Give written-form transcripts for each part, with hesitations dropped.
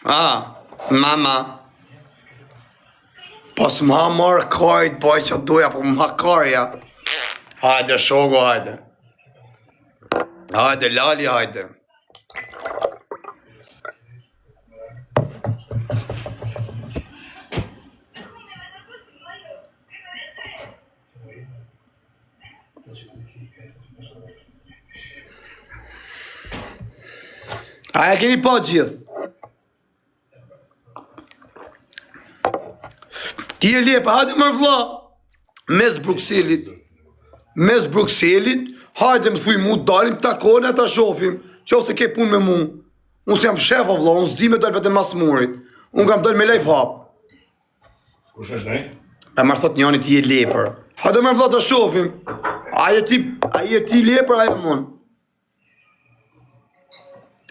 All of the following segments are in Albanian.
Mama. Pas më marë kajt, po që doja, po më karja. Hajde, shogo, hajde. Hajde, lali, hajde. A e keni po gjithë? Ti e lepa, hajde më vlla. Mes Brukselit, hajde më thuj mu, dalim të takone, ta shofim, që ose ke pun me mu. Unë s'jam shefa vlla, unë s'di me dal vetëm mas murit. Unë kam dal me lejf hap. Kush është nej? E marrë thot njani ti e lepër. Hajde më vlla ta shofim. Aje ti lepër, aje mun.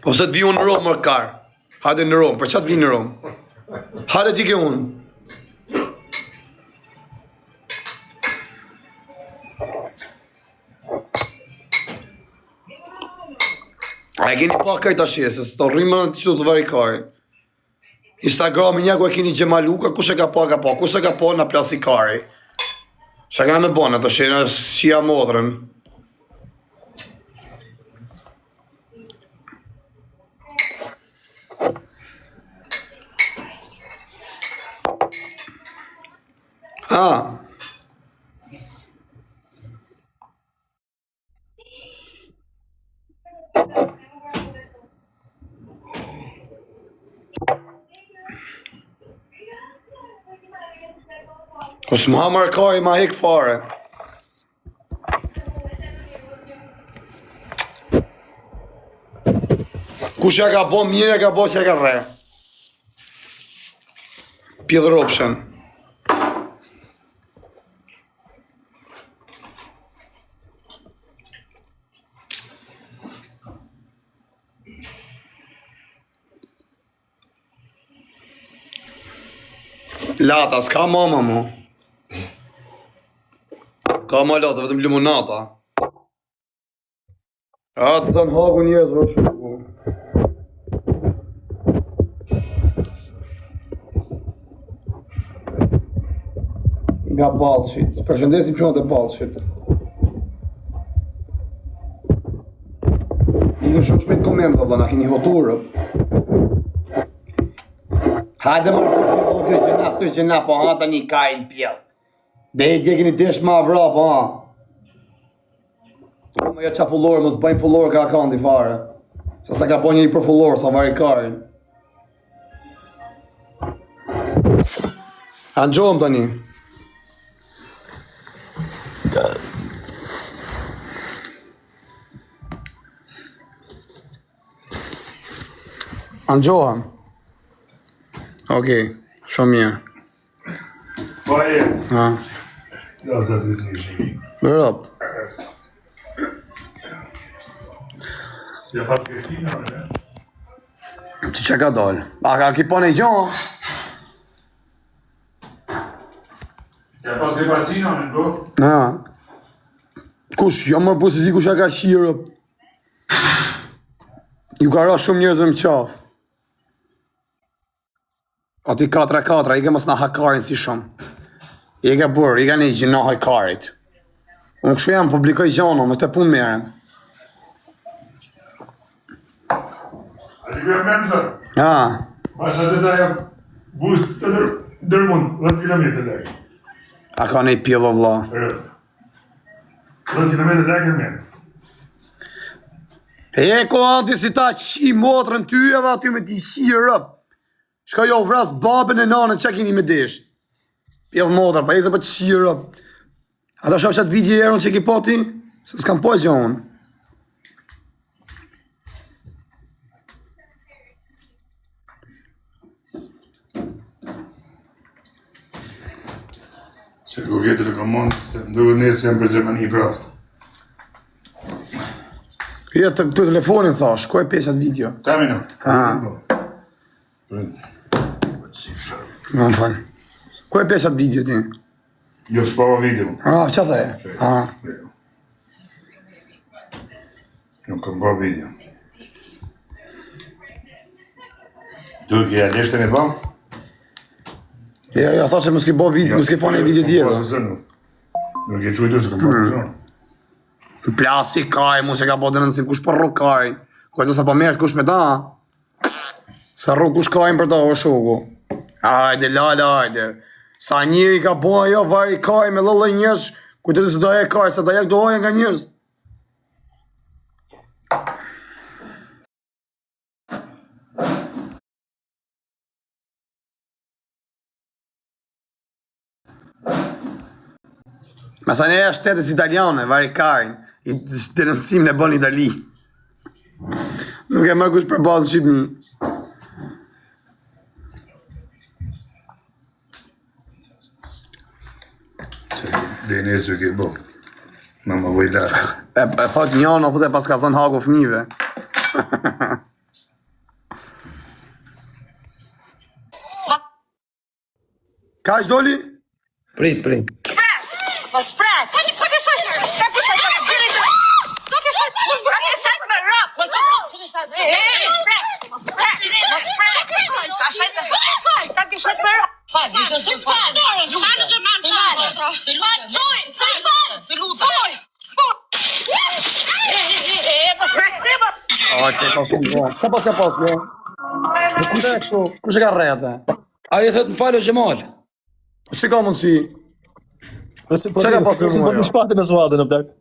Po se të vi unë në Romë, më karë. Hajde në Romë, për qatë vi në Romë? Hajde ti ke unë. A e keni pa kaj të ashe, se s'to rrimë në të qëtu të varikarin. Instagrami një ku e keni Gjemaluka, kush e ka pa, kush e ka pa në plasi kari. Qa kena me bënë, të shena shia modrën. Kus më hamar kari ma hek fare. Kush ja ka bo mirë, ka bo që ka re. Pjedhë ropshen. Lata, s'ka mama mu. Ka ma lata, vetëm limonata. A, të thënë haku njëzë, vë shumë. Nga Ballshit. Përshëndesim qënët e Ballshit. Një shumë shpejt komendë, dhe na keni hoturë. Hajde më të gjena, po ha të një kajnë pjellë. Dhe e keni desh ma vra, po ha. Më jo qa fullorë, më s'bajnë fullorë ka akandi fare. Se sa ka po njëri për fullorë, sa varikarin. Anxohëm tani. Anxohëm. Okej, shumë mirë. Po e? Ha. Ja, zërë disë një shiki. Bërëp. Ja pas Kristina, ne? Që ka dollë? A ka ki po në gjohë? Ja pas Kristina, ne, bro? Ha. Kush, jo më përse si kush ka shirë. Ju ka ra shumë njërëzve më qafë. Ati 4-4, i ke mos në hakarin si shumë. I ke burë, i ke një gjina hakarit. Unë kështu jam publikoj gjano, me të punë merem. A ti kërë mensër? Ha. Basha të da jam bus të dërmën, 10 kilometre lek. A ka një pjellë vla. Rëft. 10 kilometre lek e men. E ko anti si ta qi motrën ty edhe aty me ti qi rëp. Shka jo vras babën e nanën që kini me desh. Pjellë motrë, pa e se për qi rëp. Ata shof qatë video erën që ki pati, se s'kam po gjë unë. Se ku këtë të komonë, se ndurë nesë jam për Gjermani prafë. Ja të këtu telefonin thash, ku e pesat video? Tamino. Ha. Më falë. Ku e pesat video ti? Jo s'pava video. Që the? Nuk kam pa video. Duke ja leshte me bam? Ja thashe mos ke bo video, mos ke po një video tjetër. Nuk e quajtur se kam bërë. Plasi kaj, mos e ka po dënënësim, kush për rrug kaj. Kujto sa po mersh kush me ta. Sa rrug kush kajnë për ta, o shoku. Hajde, lala, hajde. Sa njëri ka po ajo vari kaj me lëllë njësh, kujto se do e kaj, sa do e doja nga njërës. Masa ne e shtetës italiane, vari kajnë, i denonësim në bon Itali. Nuk e mërë kush për bazë në Shqipni. Dhe nesër ke bo. Mama vojla. E thot njënë, thot e pas ka zënë haku fëmijëve. Ka është doli? Prit. Mos sprat. Tani po të shoh. Tani shoh. Tani shoh me rap. Mos sprat. A shoh me. Tani shoh me rap. Fal, do të fal. Fal që man fal. Të lutem. O, që pas më gjo. Sa pas ka pas, gjo? Kush e ka rrejate? Ajo thot më falë Xhemal. Si ka mundësi? Që ka pas me mua, jo? shpati me suadën, o plak.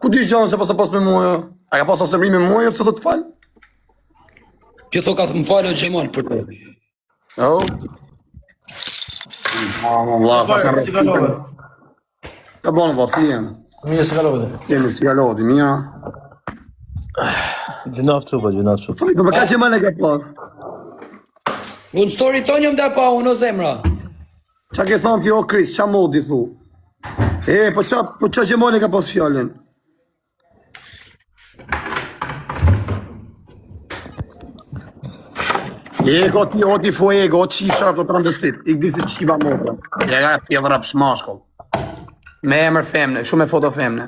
Ku di gjonë që pas me mua, jo? A ka pas asemri me mua, jo, pëse thot falë? Që thot ka thë më falë Xhemal për të. Jo? Allah, pas e rrejate. Ka bonë, vla, si jenë? Mirë se kalove. Jemi, si kalodi, mira. Gjunaf çupa. Faj, për ka që më ne ka pas. Unë story tonë jom dhe pa unë o zemra. Qa ke thonë ti, o Kris, qa modi, thu? Po qa gjemoni ka pas fjallin? Ko ti, o ti fuego, o qif sharp të trandestit. Ik di si qiva modra. Ja pjedhra për shmashkull. Me emër femne, shumë e foto femne.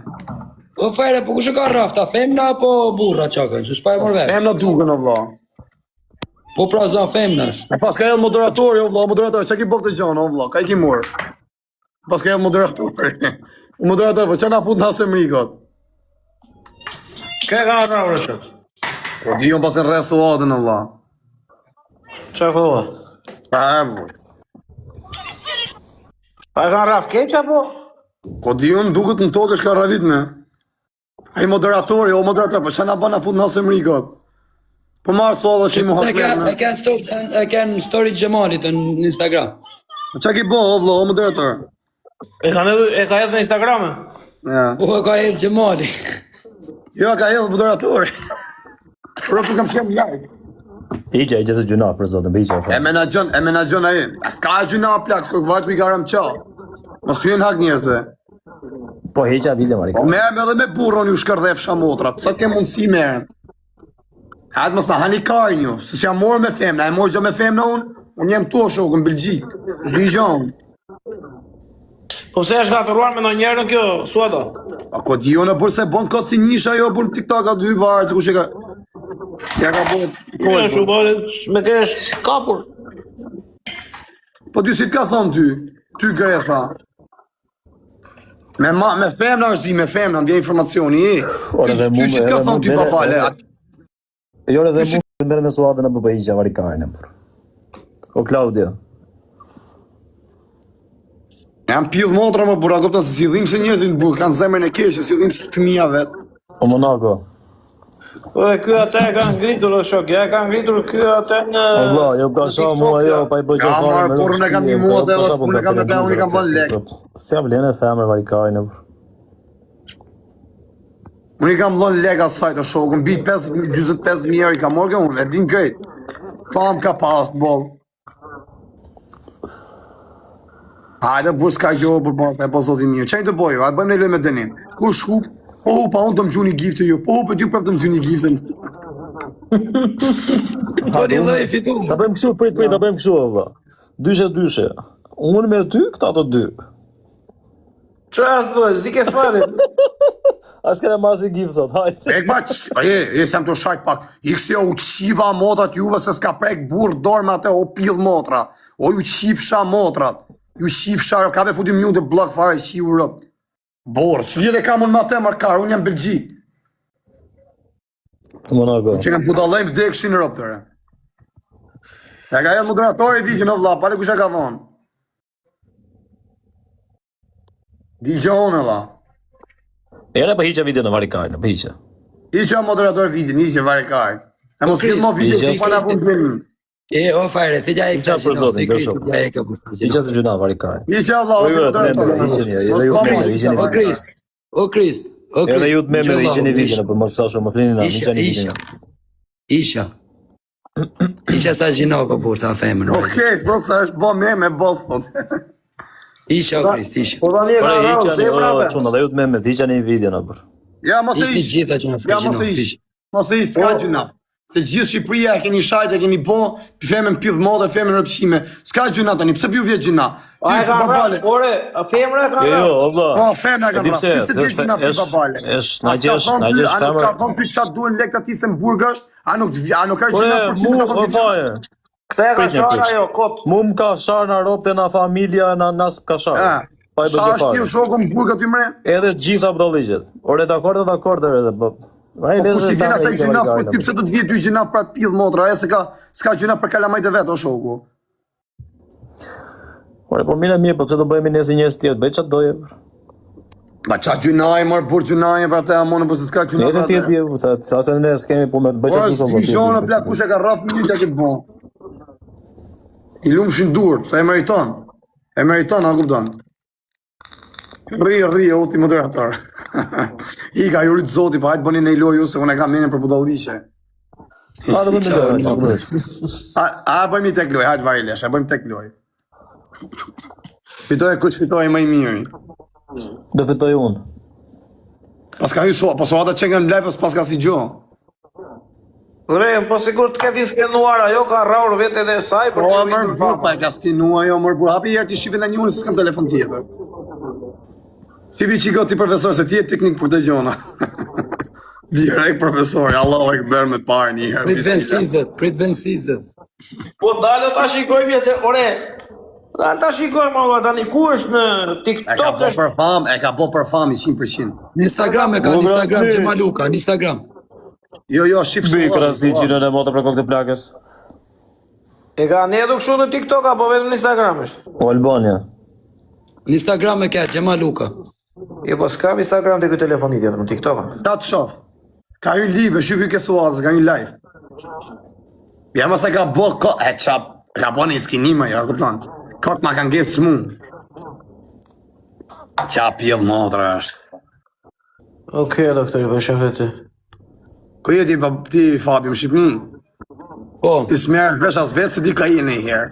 O fere, po kush e ka rafta, femna apo burra qakën, që s'pa e mor vesh? Femna duken, o vla. Po pra za femnash. E pas ka edhe moderatori, o vla, moderatori, qa ki bëk të gjanë, o vla, ka i ki mor. Pas ka edhe moderatori. Moderator, po qa na fut në asemrikot? Ka rrave shot. Po di unë pas në resu adën, o vla. Qa kolla? Pa e vë. Pa e ka rraf keq apo? Po di unë duket në tokë është ka ravit me. Ai moderatori, o moderator, po qa na ba na fut në asemrikot? Po marë soda që i mu haflerë. E ken story Xhemalit në Instagram. Qa ki bo, o vla, o moderator? E ka edhe në Instagram? Ja. Po e ka edhe Xhemali. Jo, ka edhe moderatori. Por po kam shem live. Hiqja, se gjunaf për zotën, hiqja. E menagjon ai. As ka gjuna plak, ku vajt ku i garam qa. Mos hyn hak njerëze. Po hiqja video mari. Po merrem edhe me burron ju shkërdhef shamotrat. Sa ke mundësi merrem. Hajt mos na hani karin ju, se s'jam morë me femna, e morë gjë me femna unë jem tu shokë në Belgjik. S'di gjon. Po pse është gaturuar me ndonjëherë në kjo suada? A ko di jo në bërë se bon këtë si nisha jo, bërë në TikTok a dy varë, që kush e ka... Ja ka bërë Kjo kohë. është u bërë me kesh kapur. Po ty si t'ka thonë ty Gresa. Me femna është zi, me femna, në vje informacioni, ty si t'ka thonë ty papale. Jo edhe mund të merr me suadën apo bëj hiqja varikarën por. O Claudia. Jam pidh motra më bura, kupton se sillim se njerëzit burr kanë zemrën e keqe, sillim se fëmia vet. O Monaco. Po e ky atë e ka ngritur o shok, ja ka ngritur ky atë në Allah, jo ka shoh mua jo, pa i bëj gjë fare. Ja, porrën e kam një mua dhe edhe punën e kam me ta, unë i kam vënë lek. Si ja vlen e femër varikarën. Unë i kam dhënë lek asaj të shokun, mbi 45.000 euro i kam marrë unë, e din krejt. Fam ka pas boll. Hajde bur s'ka kjo për bërë, e po zoti mirë. Çaj të bëjë, a bëjmë ne lojë me dënim. Kush hup? Po hupa unë të më gjuni giftë ju, po hup e ty prap të më gjuni giftën. Toni dhe i fitu. Ta bëjmë kështu, prit, ta bëjmë kështu valla. Dyshe. Unë me ty, këta të dy. Çfarë thua, s'di ke fare. As kena masi gif sot, hajde. E këma, sem të shajt pak, i kësi u qiva motrat juve se s'ka prek burë dorë me atë o pidh motra, o ju qifsha motrat, ju qifsha, ka be futim ju të blok fare qivu rëp. Borë, që lidhe ka mund ma te markar, unë jam Belgjik, Monaco. që kam putallem vdekshin rëp tëre. E ka jetë moderatori vitin o vla, pale kusha ka thonë. Di gjohën e la. Jere pa hiqa video në varikajnë, pa hiqa. Iqa moderator vitin, iqe varikaj. E mos këtë mo vitin, që pa na pun të menin. E, o fare, thëgja e kësa që në përdojnë, sekretu, Gërshok. ja e ka përsa që Hiqa të gjuna varikajnë. Iqa vla, o të moderator. O Krist, o Krist, o Krist. Edhe ju të meme dhe hiqen i video, për mos sasho, më flini na, hiqen i Isha, video. isha. Isha sa gjinova për sa femën. Okej, po sa është bo me both thot. Isha, o Krist, isha. Po tani e ka Ore, rrallë, hiqen, zemra o, be. quna, dhe ju të meme, dhe hiqen i video në për. Ja, mos e Ishni ish. gjitha që në Ja, s'ka mos e gjinova. ish. Mos e ish, s'ka gjuna. Se gjithë Shqipëria e keni shajt, e keni bo, për femen pidh modë, femen rëpshime. S'ka gjuna tani, pse pju vjet gjuna? A Ty e fë ka babale. rrallë, ore, a femra e ka Jo, rrallë. o, vla. Po, femna ka E di vrap. pse, Pse ti gjuna për babale? na gjesh femër. A nuk ka thonë për qatë duen lekta ti se më burgësht? A nuk ka Ore, gjuna për mu, ty? o, faje. Këta e ka Prit një shara prit. jo, kot. Mu më ka sharë në ropte në familja, në nas ka sharë. Pa i Sa bëgje është ti fare. u shokë më burgë ty mre? Edhe të gjitha bëdolligjet. Ore, dakord edhe, po. Ai Po lezë ku si vjen femër, asaj hiqen gjuna, varikajnë, ti pse do të vjet dy gjuna për atë pidh motra, e se s'ka gjuna për kalamajt e vet o shoku. Ore, po mirë, po pse do bëhemi nesi njerëz tjetër, bëj çfarë doje. Ma qa gjunaj, mor bur gjunaj, për atë amonë, po se s'ka gjuna. Nese tjetër, sa se ne s'kemi po me të bëj Po, çfarë do s'ki shonë, plak, kush e ka rrath minuta këtë bon. I lumshin dur, sa e meriton. E meriton, a kupton. Rri, o ti moderator. I ka jurit zoti, pa hajtë bëni në i loju, se unë e kam menjen për budallishe. A, do bëjmë në A bëjmë i tek loj, hajtë vajlesh, a bëjmë tek loj. Fitoj kush fitoj më i miri. Do fitoj unë. Pas ka hyso, po so ata që nga në live, pas ka si gjo. Ore, po sigur të këti skenuar, ajo ka rraur vete dhe saj për Po, të mërë bur, pa e ka skinua, jo, mërë bur. Hapijerë ti shive në një unë, se s'kam telefon tjetër. Shivi qiko ti profesor, se ti e teknik për të gjona. Direkt profesor, Allah e këber me të parë një herë. Prit vensizet. Po dalë ta shikojmë se, ore, dalë ta shikojmë, ore, tani ku është në E ka TikTok bo është... për fam, e ka bo për fam i 100%. Në Instagram e ka, në Instagram që maluka, në Instagram. Jo, shif Bëj krasni që në moto për kokë të plakës. E ka ne edhe kështu në TikTok apo vetëm në Instagram është? O Albania. Në Instagram e ka, që maluka. Jo, po s'kam Instagram të këtë telefoni tjetër në TikTok. Ta të shof. Ka një live, shifi kesuaz, ka një live. Ja mëse ka bo, e qap, ka bo një skinime, ja, kupton. Kort ma kanë gjithë smu. Qap jellë motra është. Okej, doktor, po shem vetë. Ku jeti ti Fabi në Shqipni? Po, Ti s'merë vesh as vetë se ti ka jeni i herë.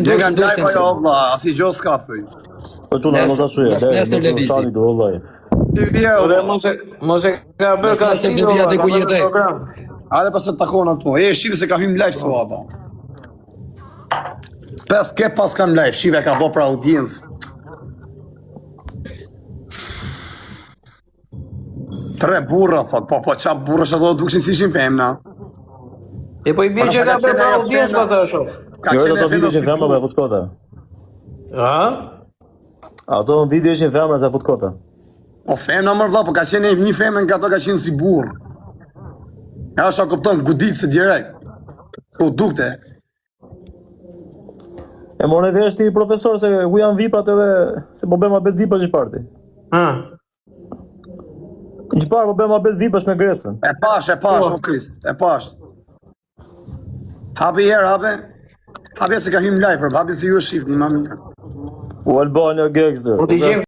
Dhe nga në live ajo vla, as i gjo s'ka thuj. Po çuna Nes- mos ta shuja, nes dhe në televizion. shani do vallaj. Ti vje, Ore, mos e ka bërë Mos ta se të vjetë ku jetoj. ale pas të takon ato. E, shive se ka hym live së ata. Pes ke pas kam live, shive ka bo për audiencë. Tre burra, thot, po qa burra që do dukshin si ishin femna. E po i bie që ka bërë për audiencë pas ajo shoh. Ka Jo, qenë ato video femna ishin femra me futkota. Ha? Ato video ishin femra se futkota. Po femna mërë vla, po ka qenë një femën ka to ka qenë si burr. Ja është a kupton, gudit se direkt. Po dukte. E morë vesh ti profesor se ku janë viprat edhe se po bëma bet vipash i parti. Ha. Gjipar po bëma bet vipash me Gresën. E pash, o Krist, e pash. Hapi herë, hape. Hapi se ka hym live, hapi se ju e shifni, mami. U Albania gangster. Po t'i gjejmë